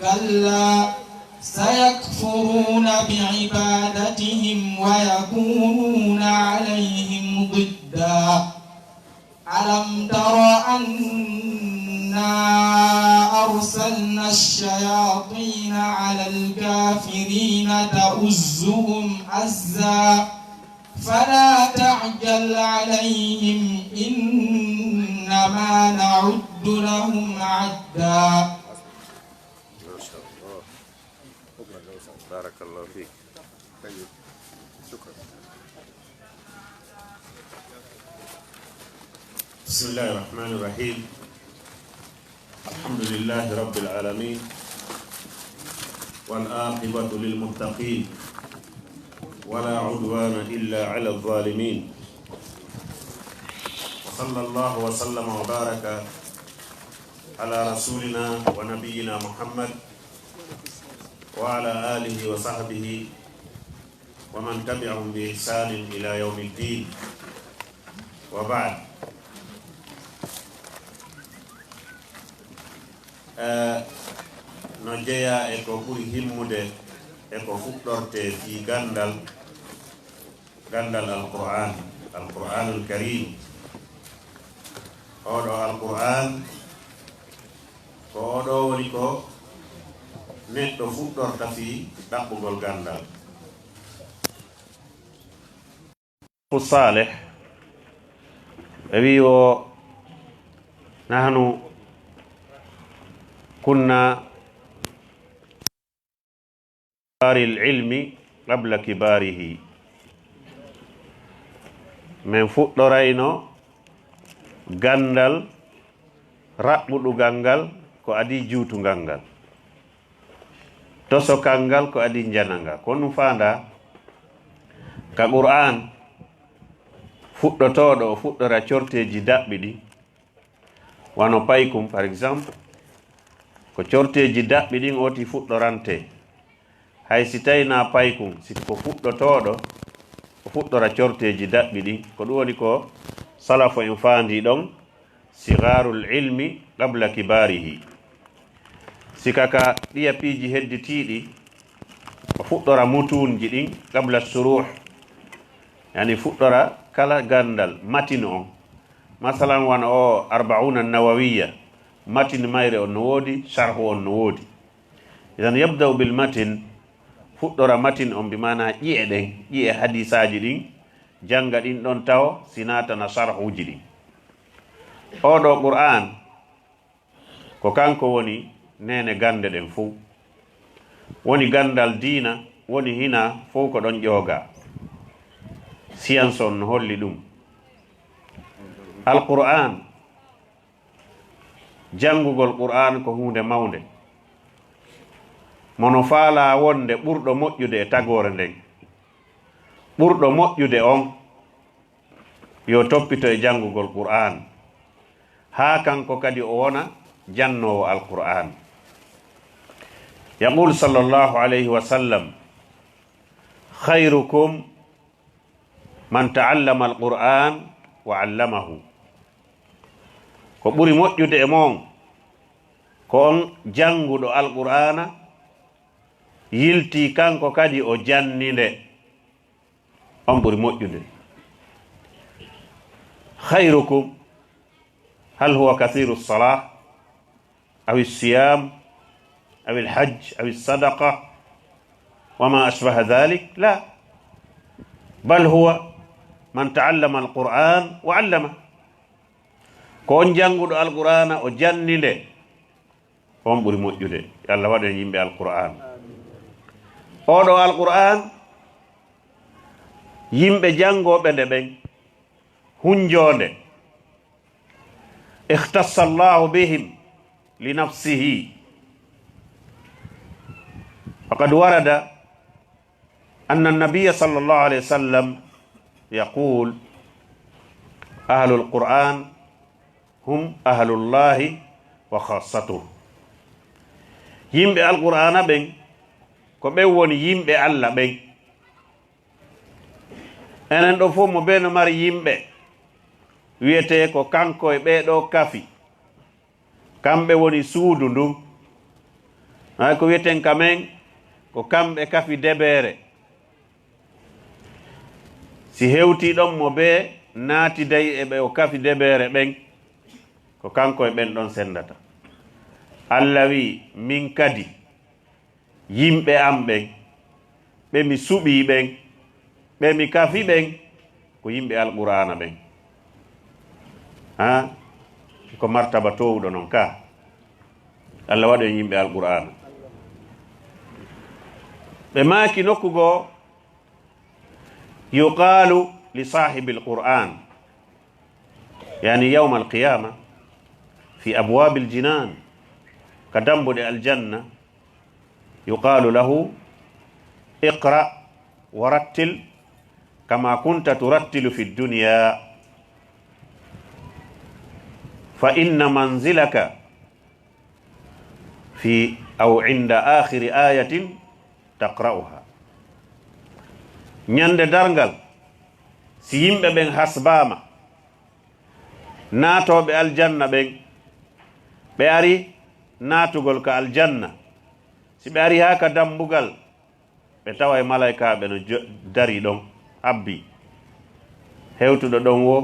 كلا سيكفرون بعبادتهم ويكونون عليهم ضدا ألم تر أنا أرسلنا الشياطين على الكافرين تؤزهم أزا فلا تعجل عليهم إنما نعد لهم عدا. بارك الله فيك. طيب شكرا. بسم الله الرحمن الرحيم. الحمد لله رب العالمين والعاقبة للمتقين ولا عدوان إلا على الظالمين وصلى الله وسلم وبارك على رسولنا ونبينا محمد وعلى آله وصحبه ومن تبعهم بإحسان إلى يوم الدين وبعد. no jeeya e ko ɓuri himmude e ko fuɗɗorte fi gandal alqur'anul karim. oɗo alqur'an ko oɗo woni ko neɗɗo fuɗɗorta fi ɗaɓɓugol gandal. salih ɓe wi o nahnu kunna kibaril ilmi qabla kibarihi, min fuɗɗorayno gandal raɓɓuɗugal ngal ko adi juutugal ngal, tosokal ngal ko adi jananga. ko ɗum fanda ka qur'an fuɗɗotoɗo o fuɗɗora corteji daɓɓi ɗi wano paykum par exemple, ko corteji daɓɓi ɗin oti fuɗɗorante. hay si tawi na paykum, si ko fuɗɗotoɗo o fuɗɗora corteji daɓɓi ɗin, ko ɗum woni ko salafo en faandi ɗon sigarul ilmi qabla kibarihi. sika ka ɗiya piiji hedditiɗi o fuɗɗora mutunji ɗin qabla suruh, yani fuɗɗora kala gandal matine on. masalan wana o arbauna nawawiya, matine mayre on no woodi, sharhu on no woodi. idan yabdau bil matin, fuɗɗora matine on bi mana ƴi'e ɗen, ƴi'e hadisaji ɗin, janga ɗin ɗon taw sinatana sharhuji ɗin. oɗo qur'an ko kanko woni nene gande ɗen fou, woni gandal diina, woni hina fof ko ɗon ƴooga. science on no holli ɗum. alqur'an, jangugol qur'an ko hunde mawnde, mono faala wonde ɓurɗo moƴƴude e tagore nden. ɓurɗo moƴƴude on yo toppito e jangugol qur'an, ha kanko kadi o wona jannowo alqur'an. yaqul sallallahu alayhi wa sallam, khayrukum man ta'allama alqur'an wa 'allamahu. ko ɓuri moƴƴude e mon ko on janguɗo alqur'ana, yilti kanko kadi o janninde, on ɓuri moƴƴude. khayrukum hal huwa kathiru salah aw siyam aw alhajj aw sadaqa wa ma ashbaha dhalik? la, bal huwa man ta'allama alqur'an wa 'allama. ko on janguɗo alqur'ana o janninde, on ɓuri moƴƴude. Allah waɗen yimɓe alqur'an. oɗo alqur'an, yimɓe jangoɓe nde ɓen hunjonde, ikhtassa Allahu bihim li nafsihi. faqad warada anna an-nabiyya sallallahu alayhi wa sallam yaqul ahlul qur'an hum ahlullahi wa khassatuh. yimɓe alqur'ana ɓen ko ɓen woni yimɓe Allah ɓen. enen ɗo fof mo ɓe no mari yimɓe wiyete ko kanko e ɓeeɗo kafi, kamɓe woni suudu ndun. ay ko wieten kamen ko kamɓe kafi deɓere si hewti ɗon mo be naati day e ɓe o kafi deɓere ɓen ko kanko e ɓen ɗon sendata. Allah wi min kadi yimɓe am ɓen ɓe mi suɓi ɓen ɓe mi kafi ɓen ko yimɓe alqur'ana ɓen. Ha ko martaba towɗo non ka Allah waɗo e yimɓe alqur'ana. ɓe maaki nokkugo yuqalu li sahibi alqur'an yani yawma alqiyama fi abwabi aljinan ka dambuɗe aljanna yuqalu lahu iqra wa rattil kama kunta turattilu fi dunya fa inna manzilaka fi aw inda akhiri ayatin taqra'uha. Ñande dargal si yimɓe ɓen hasbama naatoɓe aljanna ɓen ɓe ari naatugol ka aljanna si ɓe ari ha ka dambugal ɓe tawa e malaikaɓe no dari ɗon abbi hewtuɗo ɗon wo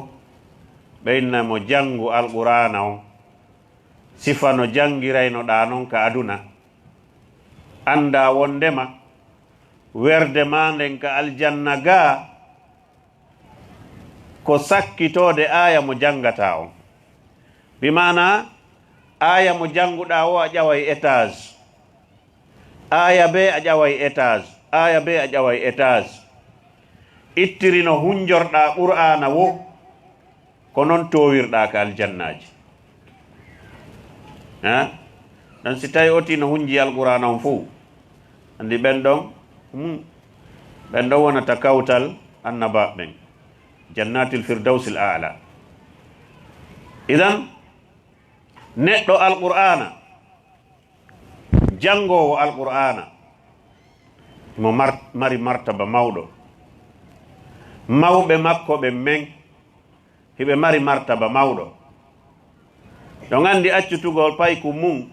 ɓe mo jangu alqur'ana on sifa no jangiraynoɗa non ka aduna anda wondema werde ma nden ka aljanna ga ko sakkitode aya mo jangata on bimana aya mo janguɗa o a ƴaway étage aya be a ƴaway étage aya be a ƴaway étage ittirino hunjorɗa qur'ana wo ko noon towirɗa ka aljannaji dan si tawi oti no hunji alqur'ana on fou andi ɓen ɗon ɓen ɗon wonata kawtal annaba ɓen jannatil firdausil a'la. idan neɗɗo alqur'ana jangowo alqur'ana mo mari martaba mawɗo mawɓe makko ɓe men hiɓe mari martaba mawɗo ɗon andi accutugol payku mum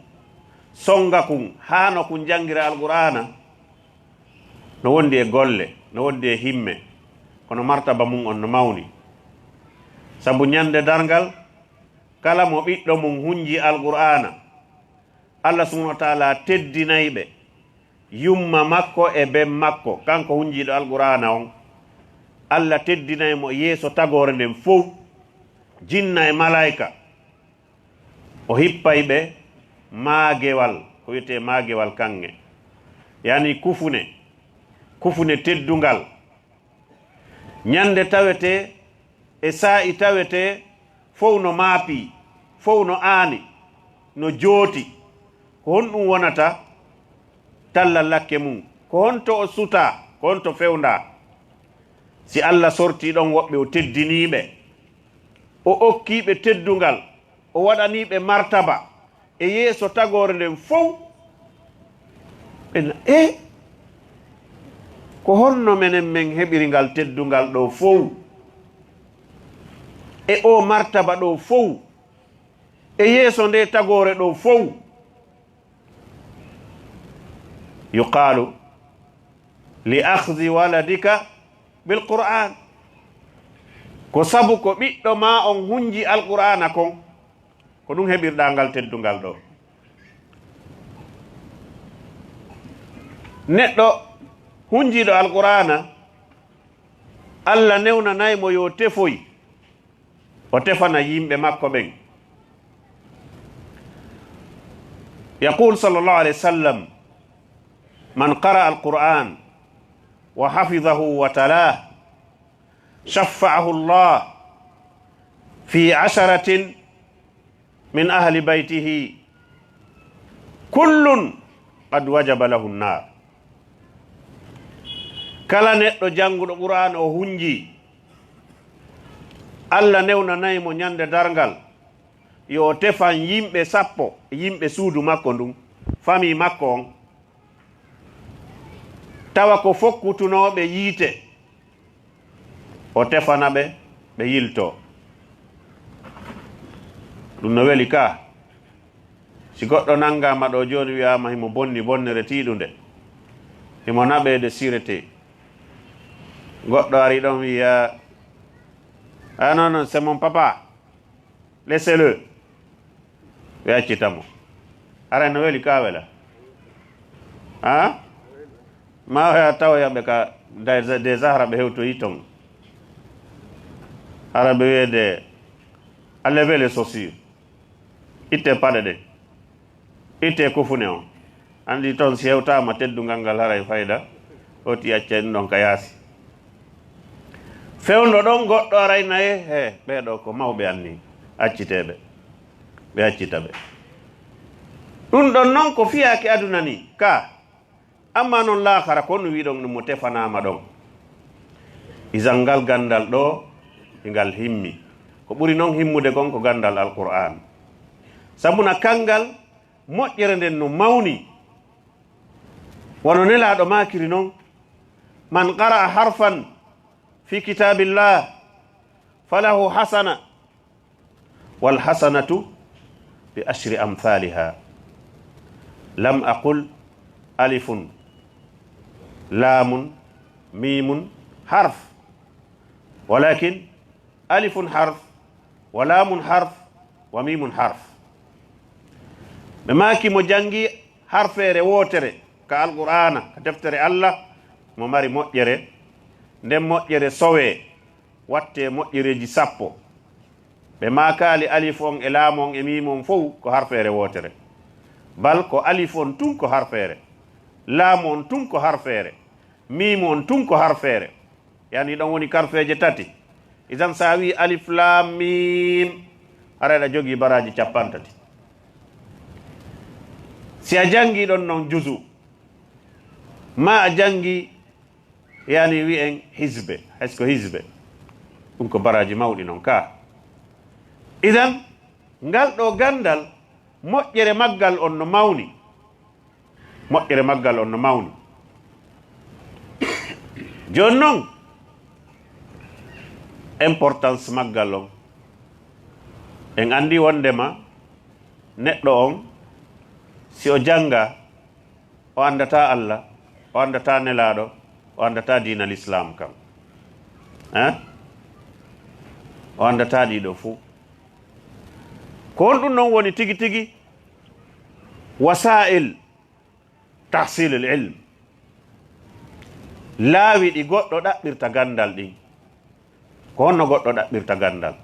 songa kun hano kun jangira alqur'ana no wondi e golle no wondi e himme kono martaba mum on no mawni sabu ñande dargal kala mo ɓiɗɗo mum hunji alqur'ana Allah subhanahu wa ta'ala teddinayɓe yumma makko e ben makko kanko hunjiɗo alqur'ana on Allah teddinaymo yeeso tagore nden fof jinna e malaika o hippay ɓe maagewal ko wiyete maagewal kange yani kufune teddungal ñande tawete e sa'i tawete fof no maapi fof no aani no jooti ko honɗum wonata talla lakke mum ko honto o suta ko honto fewnda si Allah sorti ɗon woɓɓe o teddiniɓe o okkiɓe teddungal o waɗaniɓe martaba e yeeso tagore nden fof ɓena ko honno menen men heɓiri ngal teddungal ɗo fof e o martaba ɗo fof e yeeso nde tagore ɗo fof yuqalu li akhdi waladika bil qur'an ko sabu ko ɓiɗɗo ma on hunji alqur'ana kon ko ɗum heɓirɗa ngal teddungal ɗo neɗɗo hunjiɗo alqur'ana Allah newnanaymo yo tefoy o tefana yimɓe makko ɓen yaqul sallallahu alayhi wa sallam man qara alqur'an wa hafizahu wa talah shaffa'ahu Allah fi 'asharatin min ahli baytihi kullun qad wajaba lahu an-nar. Kala neɗɗo janguɗo qur'an o hunji Allah newnanaymo ñande dargal yo tefan yimɓe 10 yimɓe suudu makko ndun famille makko on tawa ko fokkutunoɓe yiite o tefana ɓe ɓe yilto ɗum no weli ka si goɗɗo nangama ɗo joni wiyama himo bonni bonnere tiiɗude, himo naɓede sirete, goɗɗo ari ɗon wiya ah non non c'est mon papa, laissez-le, ɓe accitamo. Ara no weli ka wela ha ma hoya tawoyaɓe ka des ahra ɓe hewtoyi ton. Ara ɓe wiyede enlever les chaussures, itte paɗe ɗe, itte kufune o. Andi toon si hewtama teddungal ngal haray fayda, oti accen ɗon ka yaasi. Fewndo ɗon goɗɗo aray naye he ɓeɗo ko mawɓe anni acciteɓe, ɓe accita ɓe. ɗum ɗon noon ko fiyaki aduna ni ka, amma noon laakara ko no wiɗon ɗum mo tefanama ɗon. Isan ngal gandal ɗo ngal himmi, ko ɓuri noon himmude kon ko gandal alqur'an. Sabuna kangal moƴƴere nden no mawni, wono nelaɗo makiri noon, man qara'a harfan fi kitabillah falahu hasana wal hasanatu bi ashri amthaliha. Lam aqul alifun lamun mimun harf, walakin alifun harf wa lamun harf wa mimun harf. ɓe maki mo jangi harfere wotere ka alqur'ana, ka deftere Allah, mo mari moƴƴere, nden moƴƴere sowe watte moƴƴereji 10. ɓe makali alif on e laam on e mim on fof ko harfere wotere, bal ko alif on tun ko harfere, laam on tun ko harfere, mim on tun ko harfere, yani ɗon woni karfeje 3. isan sa wi alif lam mim araɗa jogi baraji 30. si a jangi ɗon noon juzu, ma a jangi yani wi'en hizbe, haysko hizbe ɗum ko baraji mawɗi noon ka. idan ngal ɗo gandal moƴƴere maggal on no mawni, moƴƴere maggal on no mawni. joni noon importance maggal on en andi wondema neɗɗo on si o janga o andata Allah, o andata nelaɗo, o andata dinal islam kam, o andata ɗiɗo fuu. ko on ɗum noon woni tigi tigi wasa'il tahsil al ilm, laawi ɗi goɗɗo ɗaɓɓirta gandal ɗin. ko honno goɗɗo ɗaɓɓirta gandal?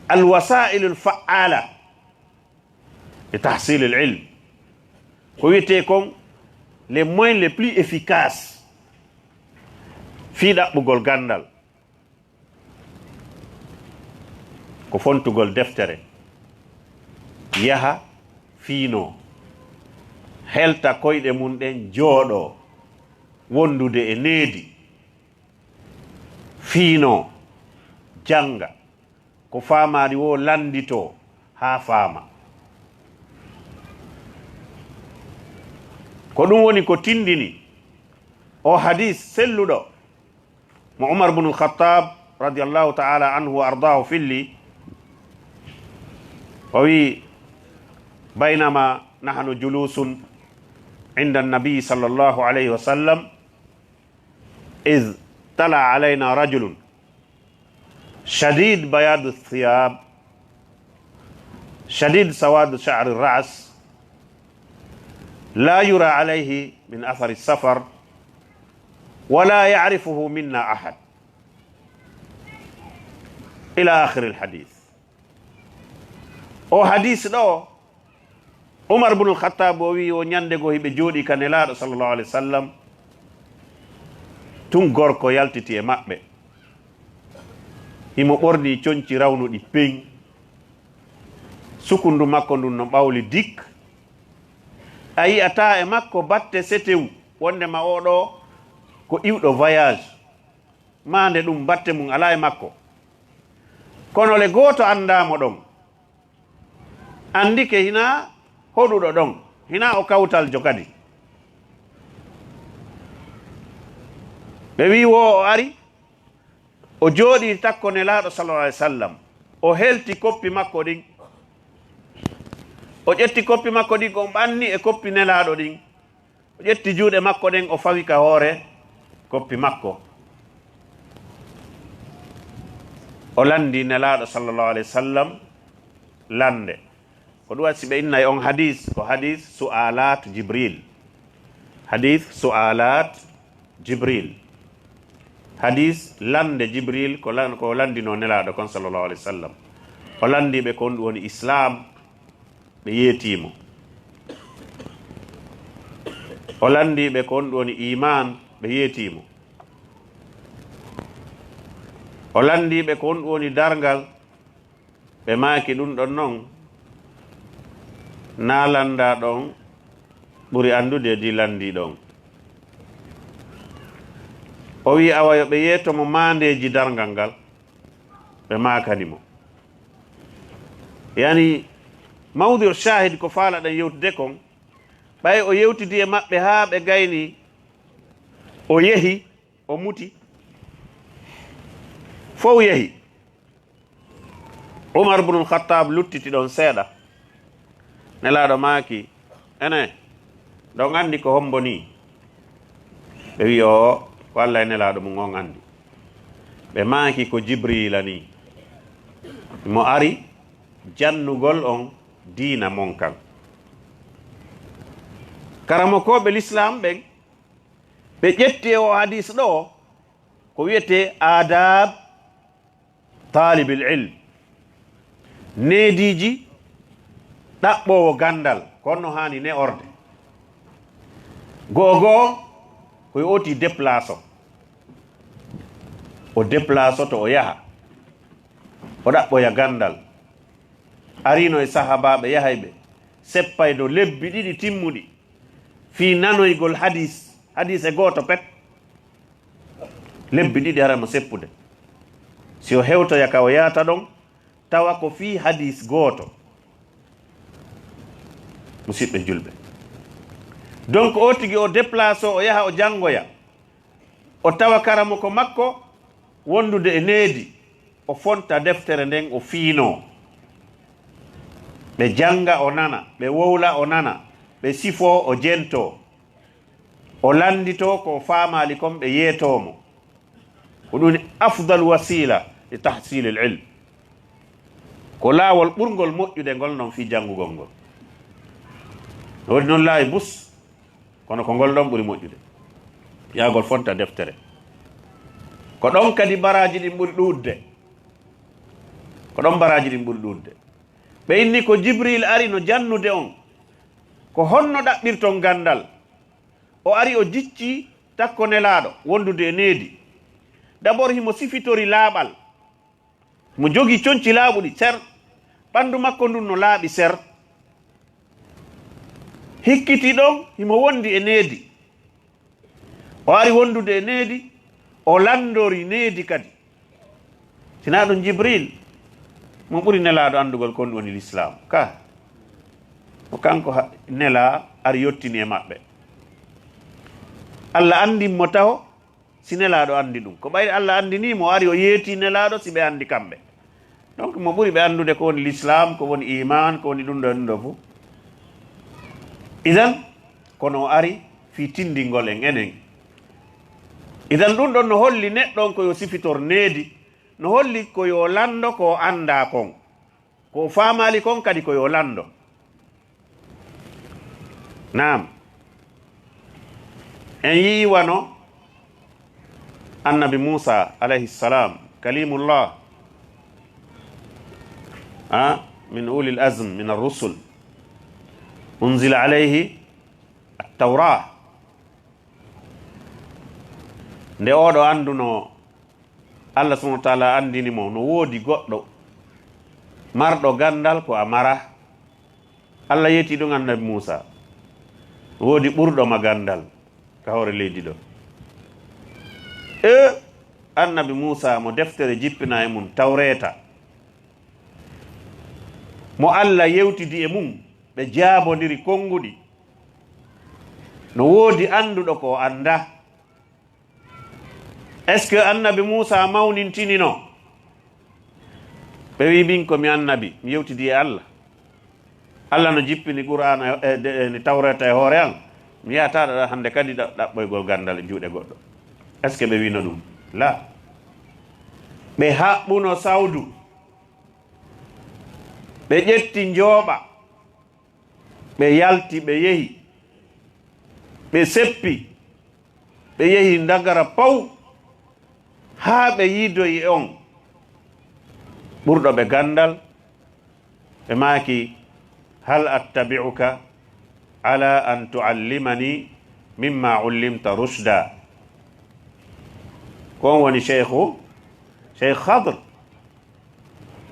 al wasa'il al fa'ala e tahsil al ilm, ko wiyete kon les moyens les plus efficaces fi ɗaɓɓugol gandal, ko fontugol deftere, yaha fiino, helta koyɗe mum ɗen, jooɗo wondude e needi, fiino, janga, ko faamari wo landito ha faama. ko ɗum woni ko tindini o hadis selluɗo mo Umar ibn al-Khattab radiyallahu ta'ala anhu wa ardahu filli, o wi baynama nahnu julusun inda an-nabi sallallahu alayhi wa sallam idh tala alayna rajulun shadid bayad ath-thiyab shadid sawad sha'r ar-ra's la yura alayhi min athar as-safar wala ya'rifuhu minna ahad ila akhir al-hadith. o hadis ɗo Umar ibn al-Khattab o wi o ñande go hiɓe jooɗi ka nelaɗo sallallahu alayhi wa sallam, tun gorko yaltiti e maɓɓe, himo ɓorni coñci rawnuɗi peŋ, sukundu makko ndun no ɓawli dik, a yi'ata e makko batte setew, wondema oɗo ko iwɗo voyage, mande ɗum batte mum ala e makko. kono le goto andamo ɗon, andike hina hoɗuɗo ɗon, hina o kawtaljo kadi. ɓe wi wo o ari o jooɗi takko nelaɗo sallallahu alaihi wasallam, o helti koppi makko ɗin, o ƴetti koppi makko ɗin ko ɓanni e koppi nelaɗo ɗin, o ƴetti juuɗe makko ɗen o fawi ka hoore koppi makko, o landi nelaɗo sallllahu alayhi wa sallam lande. ko ɗum wasi ɓe innayi on hadis ko hadis su'alat jibril, hadis su'alat jibril, hadis lande jibril ko landino nelaɗo kon sallllahu alayhi wa sallam. o landiɓe kon ɗum woni islam, ɓe yeetimo. o landiɓe kon ɗum woni iman, ɓe yeetimo. o landiɓe kon ɗum woni dargal, ɓe maaki ɗum ɗon noon na landa ɗon ɓuri andude di landi ɗon. o wi awa yo ɓe yeetomo mandeji dargal ngal, ɓe makanimo. yani mawdir shahid ko faalaɗen yewtude kon, ɓay o yewtidi e maɓɓe haa ɓe gayni o yehi o muti fof yehi. Umar ibnul Khattab luttiti ɗon seeɗa, nelaɗo maaki ene ɗon andi ko hombo ni? ɓe wi o walla e nelaɗo mum on andi. ɓe maaki ko Jibrila ni, mo ari jannugol on diina mon kan. karamo koɓe l'islam ɓen ɓe ƴetti e o hadis ɗo ko wiyete adab talibil ilm, neediji ɗaɓɓowo gandal konno hani ne orde. gogo koye oti déplace o déplace to o yaha o ɗaɓɓoya gandal. arino e sahabaɓe yahayɓe seppay do lebbi ɗiɗi timmuɗi fi nanoygol hadis e goto pet. lebbi ɗiɗi haramo seppude. si o hewtoya ka o yahata ɗon tawa ko fi hadis goto. musidɓe julɓe, donc o tigi o déplace o yaha o janngoya, o tawa karamo ko makko wondude e needi, o fonta deftere nden o fiino. ɓe janga o nana, ɓe wowla o nana, ɓe sifo o jento, o landito ko famali kon ɓe yeetomo. ko ɗum afdal wasila li tahsil l ilm, ko laawol ɓurgol moƴƴude ngol noon fi janngugol ngol. woni noon laawi bus, kono ko ngol ɗon ɓuri moƴƴude yaagol fonta deftere. ko ɗon kadi baraji ɗin ɓuri ɗuɗde, ko ɗon baraji ɗin ɓuri ɗuɗde. ɓe inni ko Jibril ari no jannude on ko honno ɗaɓɓirton gandal. o ari o jicci takko nelaɗo wondude e needi. d'abord himo sifitori laaɓal, mo jogi conci laaɓuɗi ser, ɓandu makko ndun no laaɓi ser. hikkiti ɗon himo wondi e needi, o ari wondude e needi, o landori needi kadi. sina ɗum Jibril mo ɓuri nelaɗo andugol kon woni l'islam ka, o kanko nela ari yettini e maɓɓe. Allah andinmo taw si nelaɗo andi ɗum, ko ɓayri Allah andinimo ari o yeeti nelaɗo si ɓe andi kamɓe. donc mo ɓuri ɓe andude ko woni l'islam, ko woni iman, ko woni ɗum ɗo ɗum ɗo fo. idan kono o ari fi tindingol en enen. idan ɗum ɗon no holli neɗɗon koyo sifitor needi, no holli koyo lando ko anda kon, ko famali kon kadi koyo lando. Naam, en yii wano annabi Musa alayhi salam kalimullah min ulil azm min ar-rusul unzila alayhi at-tawrah. nde oɗo anduno Allah subhanahu wa ta'ala andinimo no woodi goɗɗo marɗo gandal ko a mara. Allah yeti ɗum annabi Musa, woodi ɓurɗo ma gandal ka hoore leydi ɗo. annabi Musa mo deftere jippina e mum tawreta, mo Allah yewtidi e mum, ɓe jaabodiri konguɗi, no woodi anduɗo ko anda. est ce que annabi Musa mawnintinino? ɓe wi min komi annabi, mi yewtidi e Allah. Allah no jippini qur'ana ni tawreta e hoore an mi yataɗa hande kadi ɗaɓɓoygol gandal e juuɗe goɗɗo. est ce que ɓe wino ɗum? La, ɓe haɓɓuno sawdu, ɓe ƴetti njooɓa, ɓe yalti, ɓe yehi, ɓe seppi, ɓe yehi ndagara paw haa ɓe yiidoyi on ɓurɗo ɓe gandal. ɓe maaki hal attabi'uka ala an tuallimani mimma ullimta rushda. kon woni cheikh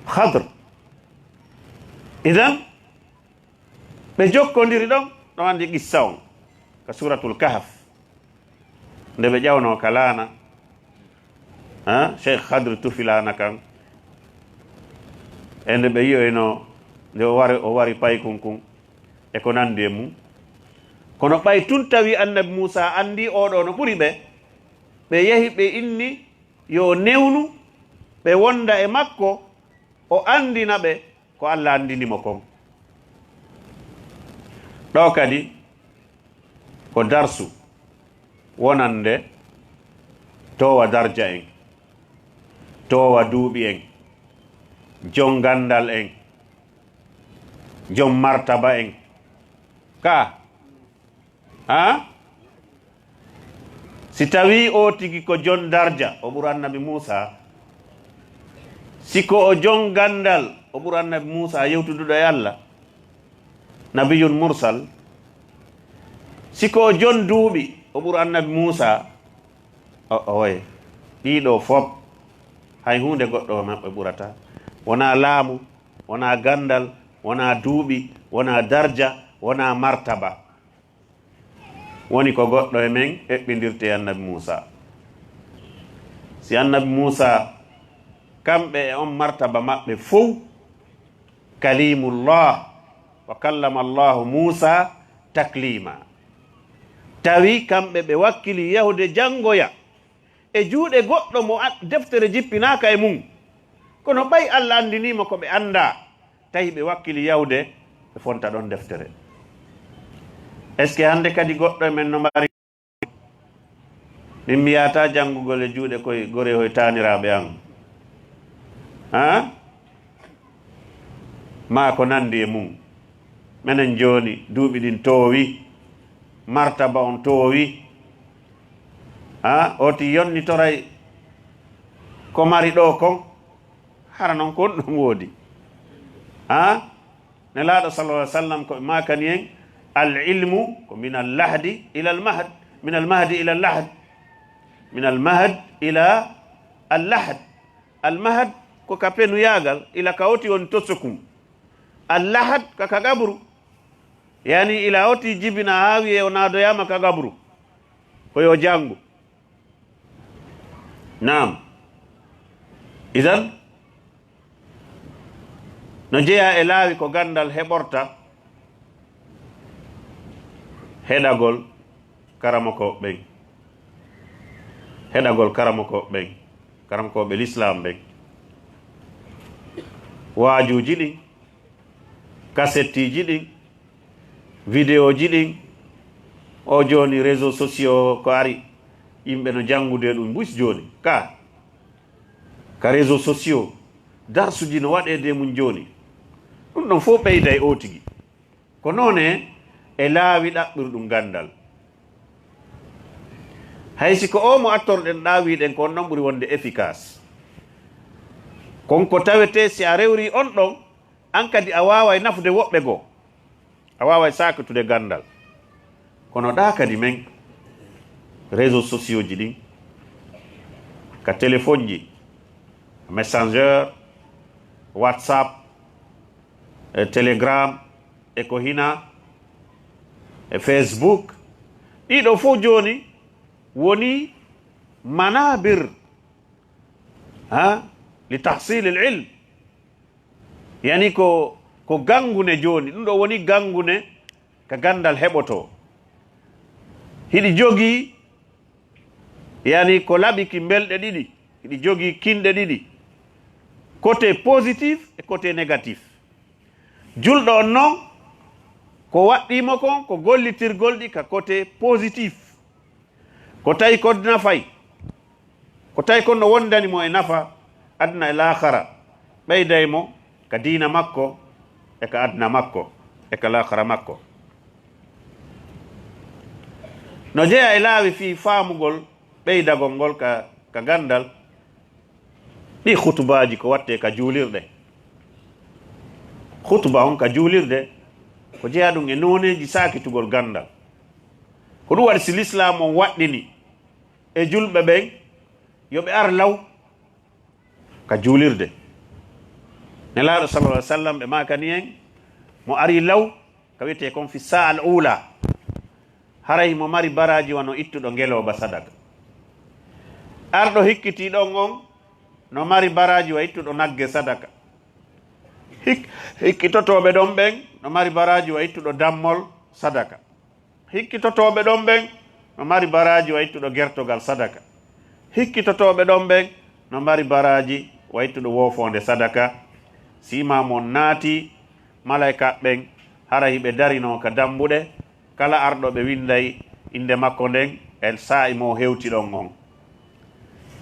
Khadr. idan ɓe jokkodiri ɗon ɗo andi qissa on ka suratul kahf nde ɓe ƴawno ka laana cheikh Khadr tufi laana kan e nde ɓe yiyoyno nde o wari paykunkun e ko nandi e mum. kono ɓay tun tawi annabi Moussa andi oɗo no ɓuri ɓe yehi ɓe inni yo newnu ɓe wonda e makko o andina ɓe ko Allah andinimo kon. ɗo kadi ko darsu wonande towa darja en, towa duuɓi en, jon gandal en, jon martaba en ka si tawi o tigi ko jon darja o ɓura annabi Moussa, siko o jon gandal o ɓura annabi Moussa yewtuduɗo e Allah, nabiyun mursal. siko o jon duuɓi o ɓura annabi Moussa, oye ɗiɗo fop hay hunde goɗɗo maɓɓe ɓurata, wona laamu, wona gandal, wona duuɓi, wona darja, wona martaba. woni ko goɗɗo e men eɓɓidirte e annabi Moussa. si annabi Moussa kamɓe e on martaba maɓɓe fof kalimullah wa kallama allahu Moussa taklima, tawi kamɓe ɓe wakkili yahude janngoya e juuɗe goɗɗo mo deftere jippinaka e mum, kono ɓay Allah andinima ko ɓe anda, tawi ɓe wakkili yahude ɓe fonta ɗon deftere. est ce que hande kadi goɗɗo e men no mbari min mi yata janngugol e juuɗe koye gore hoye taniraɓe an ma ko nandi e mum. minen joni duuɓi ɗin toowi, martaba on toowi, oti yonnitoray ko mari ɗo kon hara noon kon ɗum woodi. nelaɗo sallallahu alaihi wasallam ko makani en al ilmu ko min al lahdi ila al mahd, min al mahdi ila al lahd, min al mahd ila al lahd. al mahd ko ka penu yagal ila ka oti woni tosokum, al lahd kaka gabru, yani ila oti jibina ha wiye o nadoyama ka gabru koyo jangu. Naam, idan no jeeya e laawi ko gandal heɓorta heɗagol karamako ɓen, heɗagol karamako ɓen, karamakoɓe l'islam ɓen, waajuji ɗin, kasettiji ɗin, vidéo ji ɗin. o joni réseau sociaux ko ari yimɓe no janngude ɗum bus joni ka réseau sociaux darsuji no waɗede mum joni, ɗum ɗon fof ɓeyda e o tigi ko noon e laawi ɗaɓɓirɗum gandal. haysi ko o mo attorɗen ɗawiɗen ko on ɗon ɓuri wonde efficace, konko tawete si a rewri on ɗon an kadi a wawa nafude woɓɓe goo, a wawa sakitude gandal. kono ɗa kadi men réseau sociaux ji ɗin, ka téléphone ji, messenger, whatsapp, telegram e ko hina e facebook, ɗiɗo fof joni woni manabir li tahsil al ilm, yani ko gangune joni. ɗum ɗo woni gangune ka gandal heɓoto, hiɗi jogii yani ko laɓiki belɗe ɗiɗi, hiɗi jogii kinɗe ɗiɗi, côté positif e côté négatif. julɗo on noon ko waɗɗimo kon ko gollitirgol ɗi ka côté positif ko tawi ko nafay ko tawi kon no wondani mo e nafa aduna e lahara ɓeyday mo ka diina makko e ka aduna makko e ka lahara makko no jeeya e laawi fi faamugol ɓeydagol ngol ka gandal ɗi hutubaji ko watte ka juulirɗe hutuba on ka juulirde ko jeeya ɗum e noneji sakitugol gandal ko ɗum waɗi si l'islam on waɗɗini e julɓe ɓen yoɓe ar law ka juulirde nelaɗo sallallah alih w sallam ɓe makani en mo ari law ka wiyete kon fi sa al ula haray mo mari baraji wano ittuɗo ngeloba sadaka arɗo hikkitiɗon on no mari baraji wa ittuɗo nagge sadaka hikkitotoɓe ɗon ɓen no mari baraji wa ittuɗo dammol sadaka hikkitotoɓe ɗon ɓen no mari baraji wa ittuɗo gertogal sadaka hikkitotoɓe ɗon ɓen no mari baraji wa ittuɗo wofonde sadaka si imamon naati malaika ɓen hara hiɓe darino ka dambuɗe kala arɗo ɓe winday inde makko nden e sa'i mo hewtiɗon on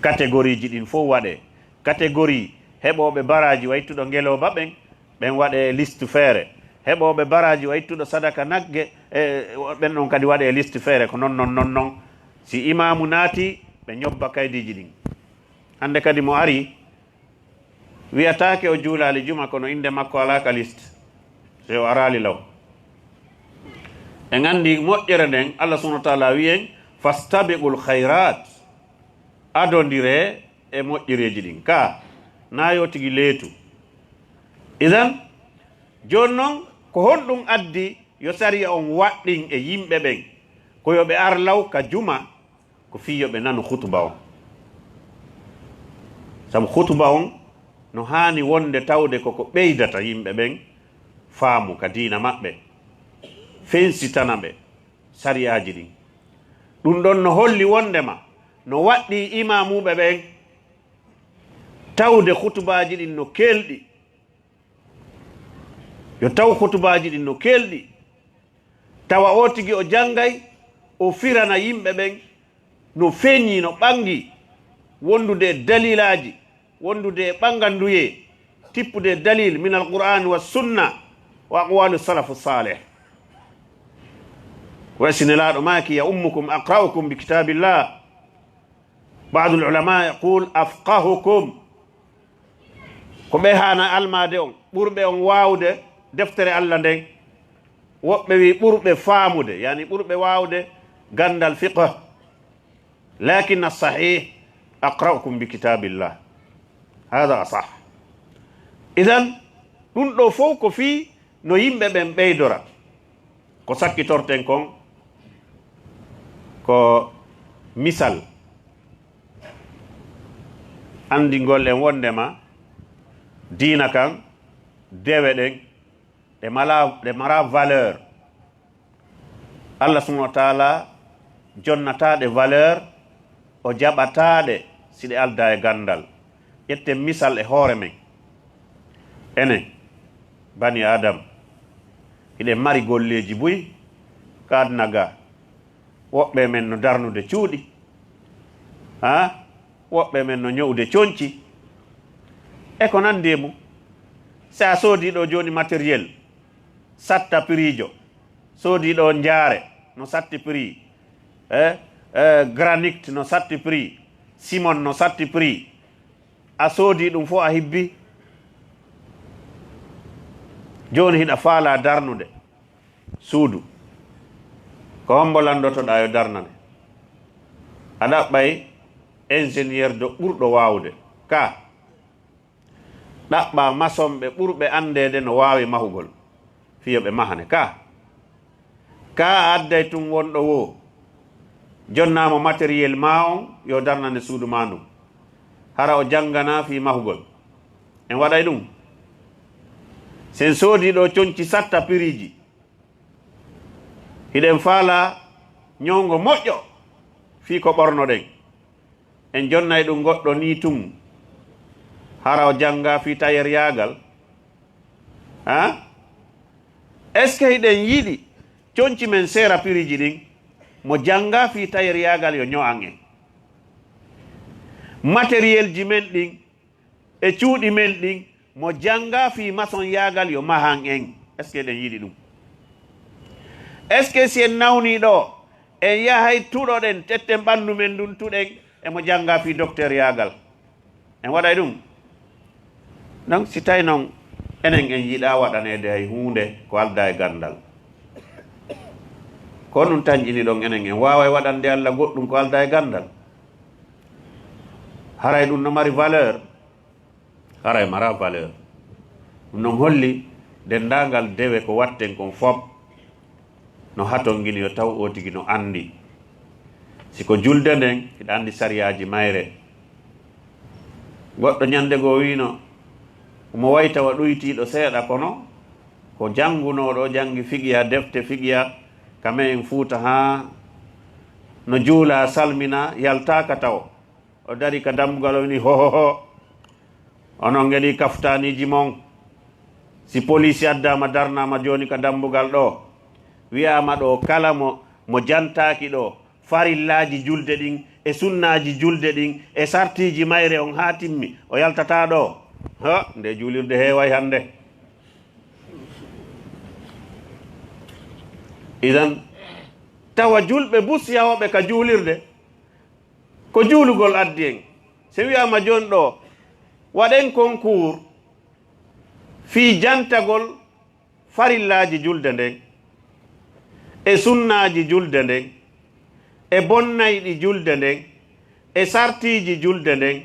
catégorie ji ɗin fof waɗe catégorie heɓoɓe baraji wa ittuɗo ngeloba ɓen ɓen waɗe liste feere heɓoɓe baraji wa ittuɗo sadaka nagge ɓen ɗon kadi waɗe liste feere ko non si imamu naati ɓe ñobba kaydiji ɗin hande kadi mo ari wiyatake o juulali juma kono inde makko alaka liste se o arali law en andi moƴƴere nden Allah subhanahu wa taala wiyen fastabiqul khairat adondire e moƴƴereji ɗin ka nayo tigi leetu idan joni noon ko honɗum addi yo sariya on waɗɗin e yimɓe ɓen ko yoɓe ar law ka juma ko fi yoɓe nano hutuba on sabu hutuba on no hani wonde tawde koko ɓeydata yimɓe ɓen faamu ka diina maɓɓe fensitana ɓe sariyaji ɗin ɗum ɗon no holli wondema no waɗɗi imamuɓe ɓen tawde hutubaji ɗin no kelɗi yo taw hutubaji ɗin no kelɗi tawa o tigi o janggay o firana yimɓe ɓen no feññi no ɓangi wondude e dalilaji wondude e ɓanganduye tippude dalil min alqur'an wa sunna wa aqwalu salafu salih wasinelaɗo maki ya ummukum aqra'ukum bi kitabillah ba'du ulama yaqul afqahukum ko ɓe hana almade on ɓurɓe on wawde deftere Allah nden woɓɓe wi ɓurɓe faamude yani ɓurɓe wawde gandal fiqh lakin as-sahih aqra'ukum bi kitabillah hada asah idan ɗum ɗo fof ko fi no yimɓe ɓen ɓeydora ko sakkitorten kon ko misal andigol en wondema diina kan dewe ɗen ɗe mara valeur Allah subhanahu wa taala jonnataɗe valeur o jaɓataɗe siɗe alda e gandal ƴetten misal e hoore men enen bani adam hiɗen mari golleji buyi ka aduna ga woɓɓe men no darnude cuuɗi woɓɓe men no ñowde coñci e ko nandi e mum sa soodiɗo joni matériel satta prix jo soodiɗo jaare no satti prix granite no satti prix simon no satti prix a soodi ɗum fof a hibbi joni hiɗa faala darnude suudu ko hombo landotoɗa yo darnane a ɗaɓɓay ingénieur de ɓurɗo wawde ka ɗaɓɓa maçon ɓe ɓurɓe andede no wawi mahugol fiyoɓe mahane ka adday tum wonɗo wo jonnamo matériel ma on yo darnane suudu ma ndum hara o janggana fi mahugol en waɗay ɗum sen soodiɗo coñci satta prix ji hiɗen faala ñowgo moƴƴo fi ko ɓornoɗen en jonnay ɗum goɗɗo ni tum hara o jangga fi tayer yagal est ce que hiɗen yiɗi coñci men seera piriji ɗin mo janga fi tayriyagal yo ño'an en matériel ji men ɗin e cuuɗi men ɗin mo janga fi maçon yagal yo mahan en est ce que eɗen yiɗi ɗum est ce que si en nawni ɗo en yahay tuɗoɗen tetten ɓandu men ɗum tuɗen emo janga fi docteur yagal en waɗay ɗum donc si tawi noon enen en yiɗa waɗanede hay hunde ko alda e gandal ko ɗum tañƴini ɗon enen en wawa waɗande Allah goɗɗum ko alda e gandal haray ɗum no mari valeur haray mara valeur ɗum noon holli dendagal dewe ko watten kon fof no haton gini yo taw o tigi no andi siko julde nden hiɗa andi sariyaji mayre goɗɗo ñande goo wino omo way tawa ɗoytiɗo seeɗa kono ko jangunoɗo jangi figiya defte figiya kame en fuuta ha no juula salmina yaltaka taw o dari ka dambugal o wini hohoho onon geɗi kaftaniji mon si police addama darnama joni ka dambugal ɗo wiyama ɗo kala mo jantaki ɗo farillaji julde ɗin e sunnaji julde ɗin e sartiji mayre on ha timmi o yaltata ɗo ha nde juulirde heeway hande idan tawa julɓe bus yahoɓe ka juulirde ko juulugol addi en so wiyama joni ɗo waɗen concours fi jantagol farillaji julde nden e sunnaji julde nden e bonnayɗi julde nden e sartiji julde nden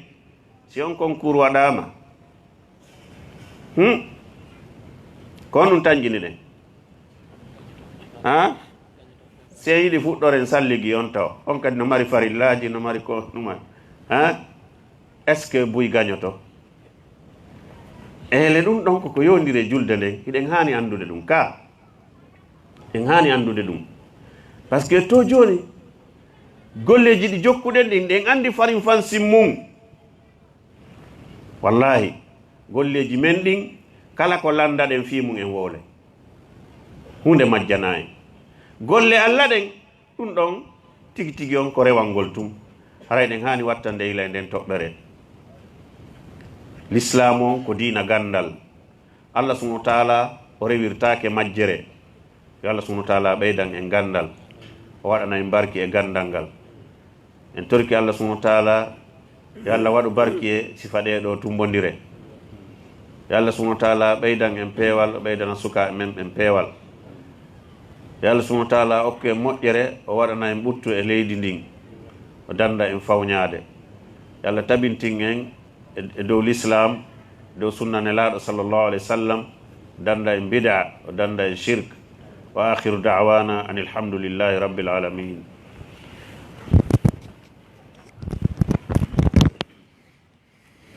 si on concours waɗama ko ɗum tañƴini ɗen ha si en yiɗi fuɗɗoren salligi on taw on kadi no mari farillaji no mari ko ɗuma ha est ce que buy gañoto ele ɗum ɗon koko yondire julde nden hiɗen hani andude ɗum ka en hani andude ɗum par ce que to joni golleji ɗi jokkuɗen ɗin ɗen andi farin fan simmum wallahi golleji men ɗin kala ko landaɗen fimum en wowle hunde majjana en golle Allah ɗen ɗum ɗon tigi tigi on ko rewalngol tum haray ɗen hani watta ndeyla nden toɓɓere l'islam o ko diina gandal Allah subhanahu wa taala o rewirtake majjere yo Allah subhanahu wa taala ɓeydan en gandal o waɗana en barki e gandal ngal en torki Allah subhanahu wa taala yo Allah waɗu barki e sifa ɗeɗo tumbodire yo Allah subhanahu wa taala ɓeydan en peewal o ɓeydana suka men en peewal yo Allah subhanahu wa taala okke moƴƴere o waɗana en ɓuttu e leydi ndin o danda en fawñade yo Allah tabintin en e dow l'islam dow sunna nelaɗo sallllahu alayhi wa sallam danda en bida o danda en shirk wa akhiru da'wana an alhamdulillahi rabbil alamin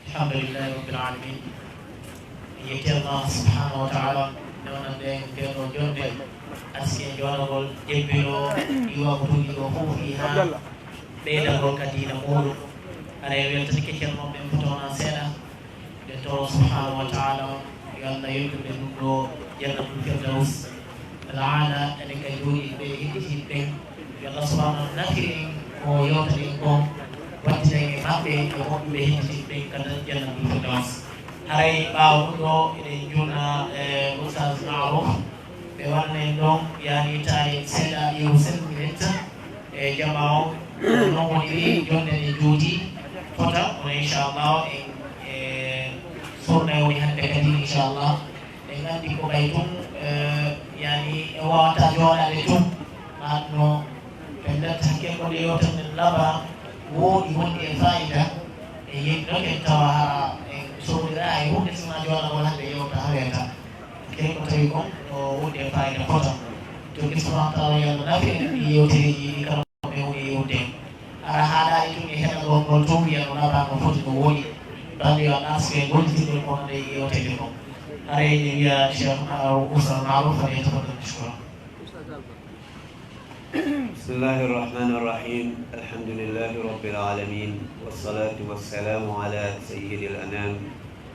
alhamdulillahi rabbil alamin yetti Allah subhanahu wa ta'ala nonande feeɗo jonde aski jonagol jebbiro iwa ko tugi ɗo fof fi ha ɓeydagol kadi na muɗum ara weltata keccel moɓe fotona seeɗa nde to subhanahu wa ta'ala yo Allah yewtude ɗum ɗo jannatul firdaus alaala ene kay joni ɓe heɗitiɓe ɓen yo Allah subhanahu nafiri en ko yewtata en kon wattinen e maɓɓe e woɓɓe ɓe heɗitiɓe ɓen kada jannatul firdaus haray ɓaawa ɗum ɗo eɗen junna oustage Marouf ɓe wannen ɗon yani tawi seeɗa yewu 7 minutes e jama o non woniri jonde ɗe joodi fota ono inchallah e surna woni hannde kadi inchallah en andi ko ɓay tum yani e wawata joɗade tum manno ɓe datta hakke ko nde yewtande laba woɗi wonɗi e fayida e yimɓe ɗon en tawa ha en soodira e hunde sima joɗagol hannde yewta ha weta key ko tawi kon o wonɗi e fayida fota jogi subhanahu taala yallah nafi en ɗi yewtereji ɗi kala ɓe woni yewde ara haɗaɗi tum e heɗagol ngol tum wiyano laba no foti no woɗi bande yo nasko e gollitirɗol kono nde yewtede kon ara eɗe wiya cheikh ousmane Marouf fa yatafaddal mashkura بسم الله الرحمن الرحيم الحمد لله رب العالمين والصلاة والسلام على سيد الأنام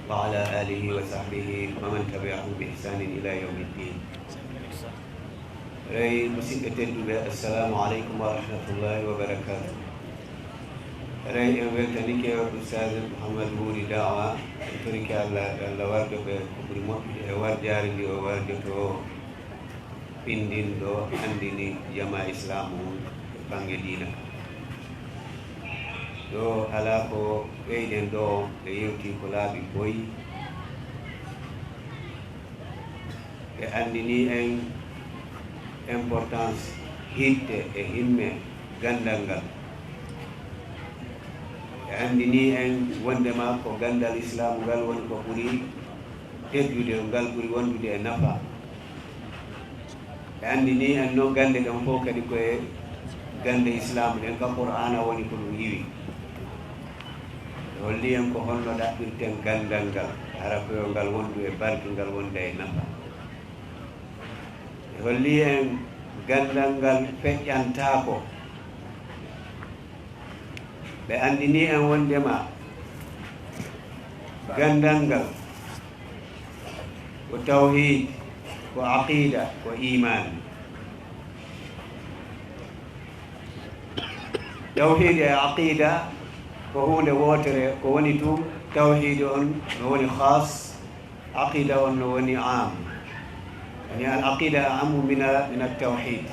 وعلى آله وصحبه ومن تبعهم بإحسان إلى يوم الدين rey musidɓe tedduɓe assalamu aleykum wa rahmatullahi wa barakatuh. rey en weltanike oustad Mouhamadou Wuri Dawa en torike Allah warde ɓe ko ɓuri moƴƴude e warjare ndi o warde to ɓindinɗo andini jama islam mum e banggue diina ɗo ala ko ɓeyɗen ɗo ɓe yewti ko laaɓi boyi ɓe andini en importance hitte e himme gandal ngal ɓe andini en wondema ko gandal islamu ngal woni ko ɓuuri teddude ngal ɓuuri wondude e nafa ɓe andini en noon gande ɗon fof kadi koye gande islamu ɗen ka qur'ana woni ko ɗum yiwi ɓe holli en ko honno ɗaɓɓirten gandal ngal hara koyo ngal wondu e barke ngal wonda e nafa ɓe holli en gandal ngal feƴƴantako ɓe andini en wondema gandal ngal ko tawhid ko aqida ko iman tawhid e aqida ko hunde wotere ko woni tum tawhid on no woni khas aqida on no woni am yani al aqida amu min at-tawhid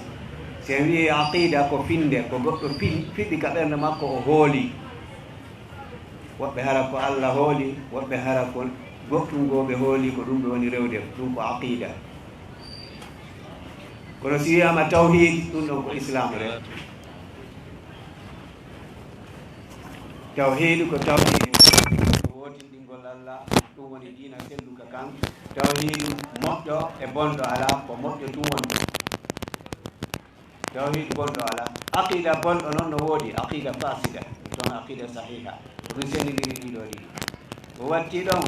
se wi aqida ko finde ko goɗɗo fiɗɗi ka ɓernde makko o hooli woɓɓe hara ko Allah hooli woɓɓe hara ko goɗɗum go ɓe hooli ko ɗum ɓe woni rewde ɗum ko aqida kono si wiyama tawhid ɗum ɗon ko islam re tawhid ko tawhid ko wotinɗingol Allah ɗum woni diina selluka kan tawhid moƴƴo e bonɗo ala ko moƴƴo ɗum woni tawhid bonɗo ala aqida bonɗo noon no woodi aqida fasida toon aqida sahiha ɗum sendidiri ɗiɗo ɗiɗi ko watti ɗon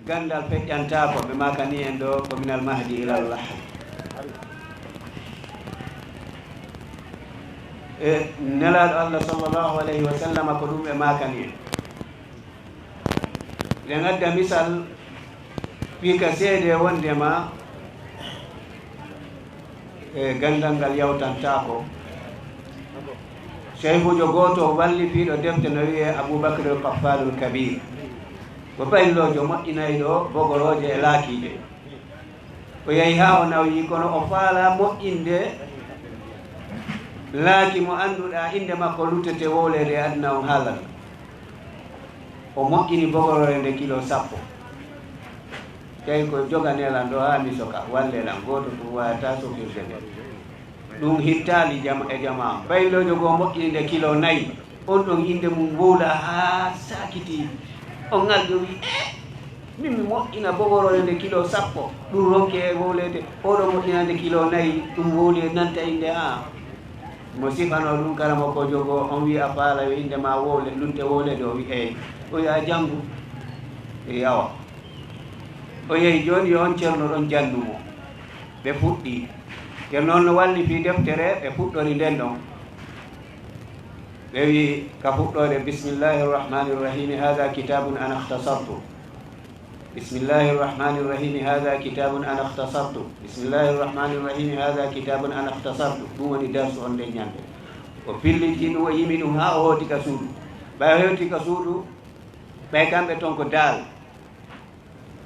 gandal feƴƴantako ɓe makani en ɗo ko minal mahdi ilal lahd e nelaɗo Allah sallllahu alayhi wa sallam ko ɗum ɓe makani en ɗen adda misal fika seede wondema e gandal ngal yawtantako cheikhujo goto walli fiiɗo defte no wiye Aboubacry Qaffalul Kabir ko bayillojo moƴƴinayɗo bogoroje e laakiɗe o yeehi ha o nawi kono o faala moƴƴinde laaki mo annduɗa inde makko luttete wowlede aduna on haalal o moƴƴini bogorore nde kilo 10 tawi ko joganelan ɗo ha misoka wallelan goto ɗum wayata sofirde nde ɗum hittali e jama baylojo go moƴƴini nde kilo 4 on ɗon inde mum wowla ha sakiti on ngalɗo wi min mi moƴƴina bogorore nde kilo 10 ɗum ronke e wowlede oɗo moƴƴinande kilo 4 ɗum wowli e nanta inde ha mo sifano ɗum karamo ko jogo on wi a faala yo inde ma wowle lunte wowlede o wi eyi o wi a janngu e yawa o yehi joni yo on ceerno ɗon jannumo ɓe fuɗɗi te noon no walli fi deftere ɓe fuɗɗori nden ɗon ɓe wi ka fuɗɗode bismillahi rrahmani rrahimi hada kitabun ana ihtasartu bismillahi rrahmani rrahimi hada kitabun ana ihtasartu bismillahi rrahmani rrahimi hada kitabun ana ihtasartu ɗum woni darsu on nden ñande o filliti ɗum o yimi ɗum ha o hoti ka suudu ɓay o hewti ka suudu ɓay kamɓe toon ko daal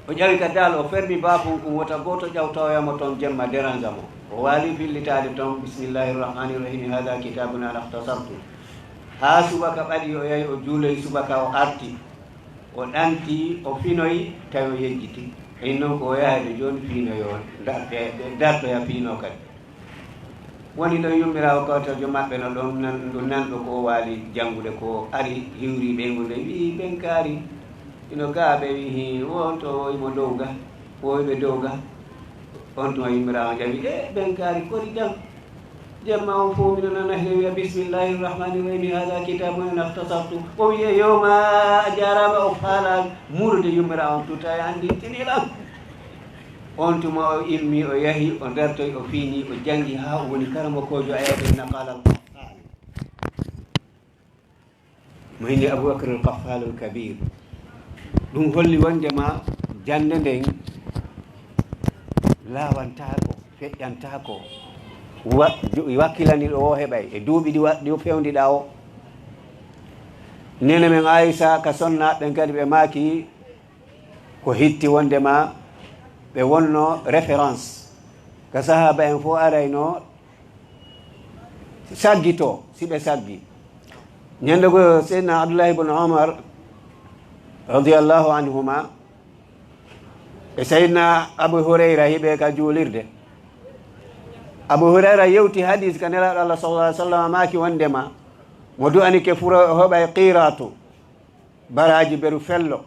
o ƴawi ka daal o fermi bafum ɗum wota goto ƴawtawoyamo toon jemma dérange mo o waali fillitade toon bismillahi rrahmani rrahimi hada kitabun ana ihtasartu ha subaka ɓaɗi o yahi o juuloy subaka o arti o ɗanti o finoyi tawi o yejjiti eyi noon ko o yahade joni fiinoyo dartoya fiino kadi woni ɗon yummirawo kawtajo maɓɓe no ɗon ɗum nanɗo ko waali janngude ko ari hiwri ɓeygu nde wi ɓen kaari ino gaa ɓe wi on to woyimo dow ga woyɓe dow ga on tuma yummirawo jawi ɓen kaari kori jam jemma on fof mino nana heewiya bismillahi rrahmani rrahimi hada kitabun ana ihtasartu o wiye yowma a jarama o faala murde yummira on tuta e andi tiniɗam on tuma o immi o yahi o dartoy o fiini o jangi ha o woni karamo kojo ayade naqala alqaffal mo inni Aboubacry al-Qaffal al-Kabir ɗum holli wondema jande nden lawantako feƴƴantako wakkilaniɗo o heɓay e duuɓi ɗi fewndiɗa o. nene men Aisha ka sonnaɓe kadi ɓe maaki ko hitti wondema ɓe wonno référence ka sahaba en fof arayno saggito si ɓe saggi. ñande go seydna Abdoullahi ibn Omar radiallahu anhuma e seydna Abu Hurayra hiɓe ka juulirde. Abu Hurayra yewti hadis ka nelaɗo Allah sallallahu alaihi wasallam maaki wondema mo du'ani ke furo o hoɓay qiratu baraji beru fello,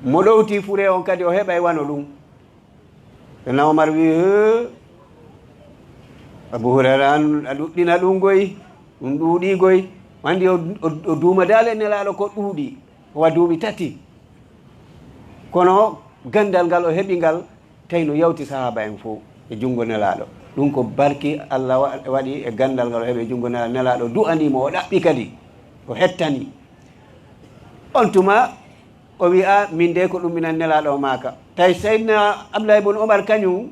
mo ɗowti fure on kadi o heɓay wano ɗum. seydna Omar wi Abu Hurayra an a ɗuɗɗina ɗum goy, ɗum ɗuuɗi goy, wandi o duuma dal e nelaɗo ko ɗuuɗi owa duuɓi 3, kono gandal ngal o heɓi ngal tawi no yawti sahaba en fof e junngo nelaɗo. ɗum ko barki Allah waɗi e gandal ngal o heɓi e junngo nelaɗo du'animo o ɗaɓɓi kadi o hettani. on tuma o wi'a min de ko ɗum minan nelaɗo o maaka. tawi seydna Abdoulahi ibn Omar kañum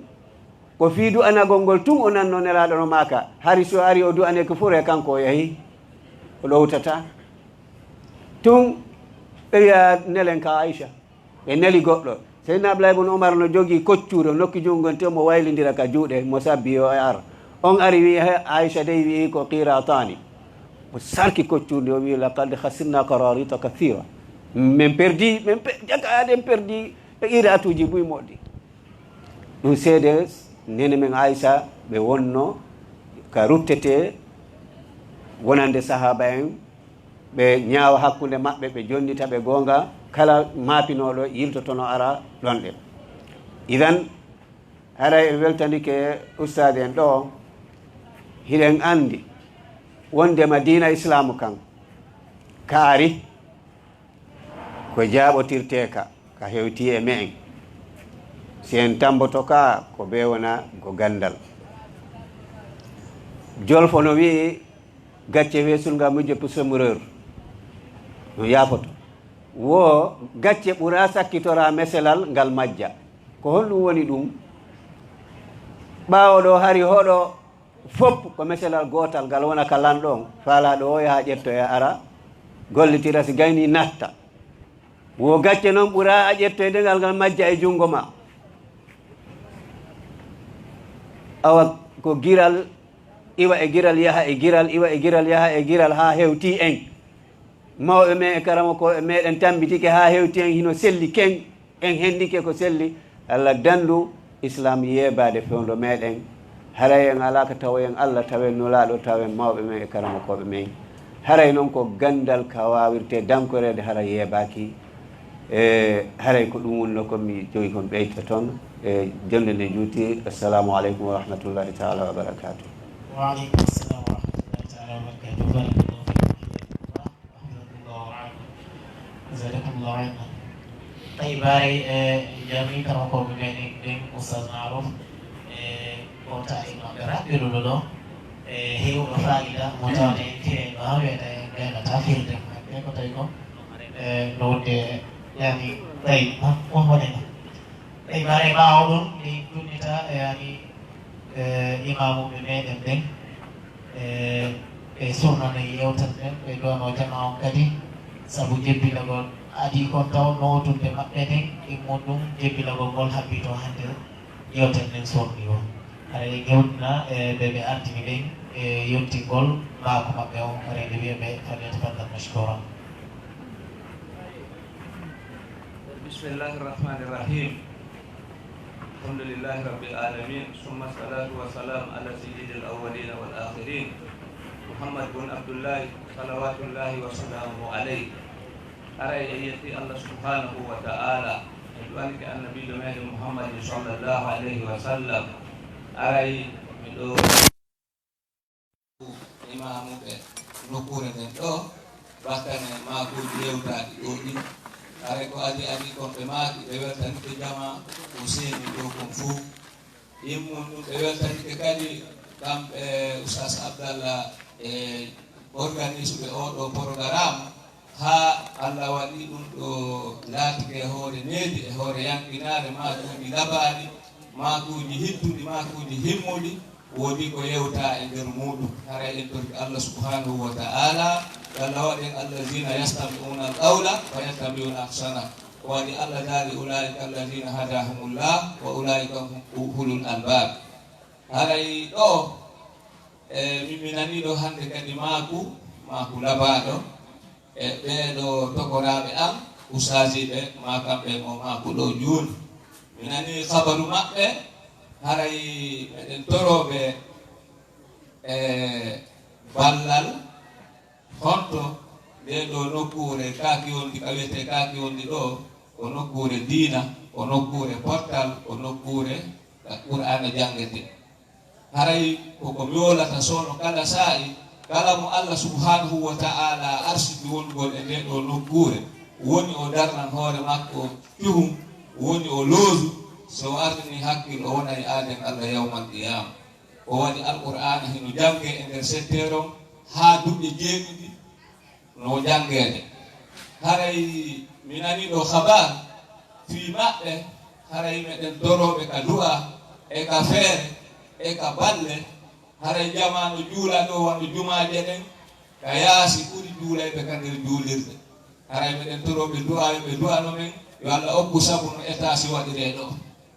ko fii du'anagol ngol tun o nanno nelaɗo no maaka, hari so ari o du'ane ko fure kanko o yahi o ɗowtata tun ɓe wiya nelen ka Aisha ɓe neli goɗɗo. seydna Abdoulahi ibn Omar no jogii koccuro nokki jungon te mo waylidira ka juuɗe mo sabbi o e ar on ari wi Aisha dey wi ko qiratani, mo sarki koccurde o wi laqad khasirna qararita kathira, min perdi min jagaɗen perdi e qiratuji buy moɗɗi. ɗum seede nene men Aisha ɓe wonno ka ruttete wonande sahaba en ɓe ñaawa hakkunde maɓɓe ɓe jonnita ɓe goonga kala maapinoɗo yiltotono ara ɗon ɗe. idan haray e weltanike ustade en ɗo hiɗen anndi wondema diina islamu kan kaari ko jaaɓotirte ka hewti e me en. si en tamboto ka ko ɓe wona ko gandal. jolfo no wi gacce weesulga mujjo semureur no yaafoto wo gacce ɓura sakkitora meselal ngal majja. ko honɗum woni ɗum? ɓaawoɗo hari hoɗo fopp ko meselal gotal ngal wona ka lanɗon faalaɗo o yaha ƴettoya ara gollitira si gayni natta. wo gacce noon ɓura a ƴettoyde ngal majja e junngo ma. awa ko giral iwa e giral yaha e giral iwa e giral yaha e giral ha hewti en. mawɓe men e karama ko meɗen tambitike ha hewti en hino selli ken en hendike ko selli. Allah dandu islam yeebade fewndo meɗen haray en alaka taw en Allah tawen nulaɗo tawen mawɓe men e karama koɓe men. haray noon ko gandal ka wawirte dankorede haray yeebaki e haray ko ɗum wonno komi jogi kon ɓeyta toon e jonde nde juuti. assalamu aleykum wa rahmatullahi taala wa barakatuh. wa aleykum assalam wa rahmatullahi taala wa barakatuh. jazakumullahu khairan. tawi baari jami kama ko ɓe meɗen ɗen oustaz Marouf o tawi maɓe raɓɓiruɗo ɗo hewɗo faalida mo tawde en tire no hawede en gaynata firde maɓɓe ko tawi ko no wonde yani tawi on woneno tawi baari ɓawo ɗum mi ɗumnita yani imamuɓe meɗen ɓen ɓe surnono yewtan ɓen ɓe ɗono jama on kadi sabu jebbilagol adi kon taw nowotunde maɓɓe nden immon ɗum jebbilagol ngol habbito hande yewten nden sorni o. haɗa e gewdina ɓeɓe ardini ɓen e yettingol maako maɓɓe o rende wiyeɓe fadete faddan mashkura. bismillahi irrahmani irrahim. alhamdulillahi rabbil alamin summa salatu wa salam ala sayyidil awwalina wal akhirin Muhammad bin Abdullahi salawatullahi wa salamuhu alayhi. aray e yetti Allah subhanahu wa ta'ala e duwanike annabijo meɗen Muhammadin sallllahu alayhi wa sallam. aray miɗo imamuɓe nokkure nden ɗo battane makuji yewtaɗi ɗo ɗi. aray ko adi kon ɓe maaki ɓe weltanike jama ko seeni ɗo kon fuu immum ɗum ɓe weltanike kadi kamɓe oustas Abdallah e organisme oɗo programme ha Allah waɗi ɗum ɗo laatike hoore needi e hoore yankinare ma ɗumi labaɗi maakuji hittuɗi maakuji himmudi wodi ko yewta e nder muɗum hara en torki Allah subhanahu wa ta'ala Allah waɗen allazina yastami'una al-qawla wa yattabi'una ahsana waɗi Allah daali ulaika allazina hadahumullah wa ulaika hum ulul albab haray ɗo mi naniɗo hande kadi maaku labaɗo e ɓeɗo togoraɓe am usajiɓe ma kamɓe mo maaku ɗo juuni mi nani habaru maɓɓe haray meɗen toroɓe e ballal honto nde ɗo nokkure kaaki wondi ka wiyete kaaki wondi ɗo ko nokkure diina ko nokkure portal ko nokkure qur'ana jangete haray koko mi wolata sono kala sa'i kala mo Allah subhanahu wa ta'ala arsidi wongol e nde ɗo nokkure woni o darnan hoore makko cuhum woni o loosu so ardini hakkil o wona e aaden Allah yawmal qiyama o waɗi alqur'ana hino jange e nder setteron ha duɓɓe jeeɗiɗi no jangede haray mi nani ɗo habar fi maɓɓe haray meɗen doroɓe ka du'a e ka feere e ka balle haray jamano juula ɗo wano jumaje ɗen ka yaasi ɓuri juulayɓe ka nder juulirde haray meɗen toroɓe du'a ɓe du'ano men yo Allah okku sabu no état si waɗire ɗo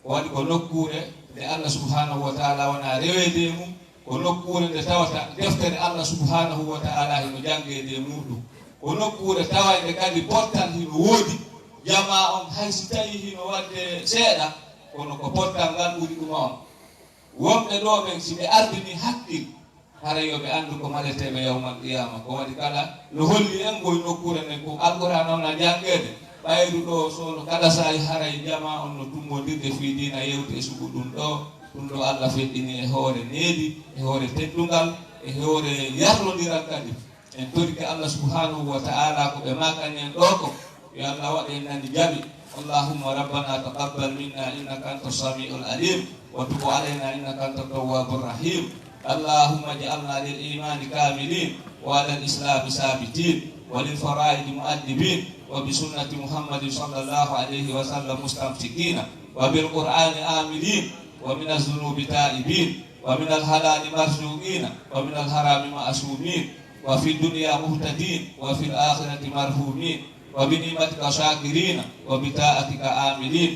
waɗi ko nokkure nde Allah subhanahu wa ta'ala wona rewede mum ko nokkure nde tawata deftere Allah subhanahu wa ta'ala hino jangede muɗum ko nokkure tawayde kadi portal hino woodi jama on haysi tawi hino wadde seeɗa kono ko portal ngal ɓuri ɗuma on wonɓe ɗo ɓen si ɓe ardini hakkil hara yoɓe andu ko maɗeteɓe yawmal qiyama ko waɗi kala no holli en goye nokkure nden ko alqur'an ona jangede ɓayru ɗo sono kala sahi haray jama on no tummodirde fi dina yewti e sugu ɗum ɗo Allah feɗɗini e hoore needi e hoore teddungal e hoore yarlodiral kadi en torike Allah subhanahu wa ta'ala ko ɓe makani en ɗo ko yo Allah waɗa en nandi jaɓi Allahumma rabbana taqabbal minna innaka anta samiul alim wa tub alayna innaka anta tawwabur rahim Allahumma ij'alna lil imani kamilin wa ala al islam sabitin wa lil fara'id mu'addibin وبسنة محمد صلى الله عليه وسلم مستمسكين وبالقرآن آمنين ومن الذنوب تائبين ومن الحلال مرزوقين ومن الحرام معصومين وفي الدنيا مهتدين وفي الآخرة مرحومين وبنعمتك شاكرين وبطاعتك آمنين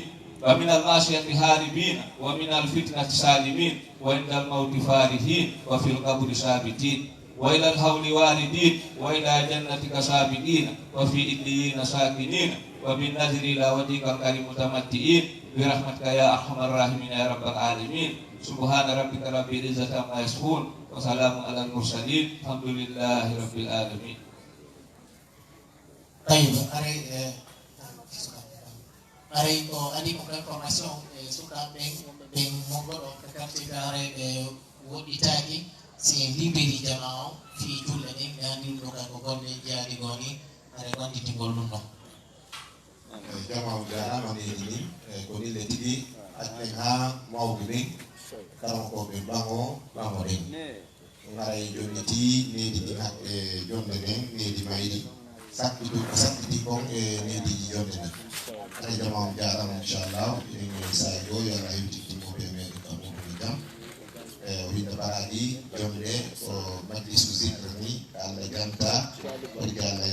ومن المعصية هاربين ومن الفتنة سالمين وعند الموت فارحين وفي القبر ثابتين وإلى الهول واردين وإلى جنتك سابقين وفي إليين ساكنين وبالنذر إلى وجهك الكريم متمتعين برحمتك يا أرحم الراحمين يا رب العالمين سبحان ربك رب العزة عما يصفون وسلام على المرسلين الحمد لله رب العالمين. طيب أري ko andi ko information suka ben mongodo kakati dare woditaki si liberi jama'o fi julle ɗen ɓe anndin ɗo kay ko golle jeyaɗi goni are gonditigol ɗum ɗon jama'o jarama nedi ni ko ni le ɗiɗi acɗen ha mawɓe ɓen karankoɓe ɓango ɗen garay jonniti nedi ɗin haɓɓe jonde ɓen nedi mayri sakkiti kon e nediji jonde ɗen ay jama'o jarama inchallah en saji o yo Allah hewtittimoɓe meɗe kamuɗumi jam winda baraɗi jonde o majlisu zikre ni Allah janta waɗi Allah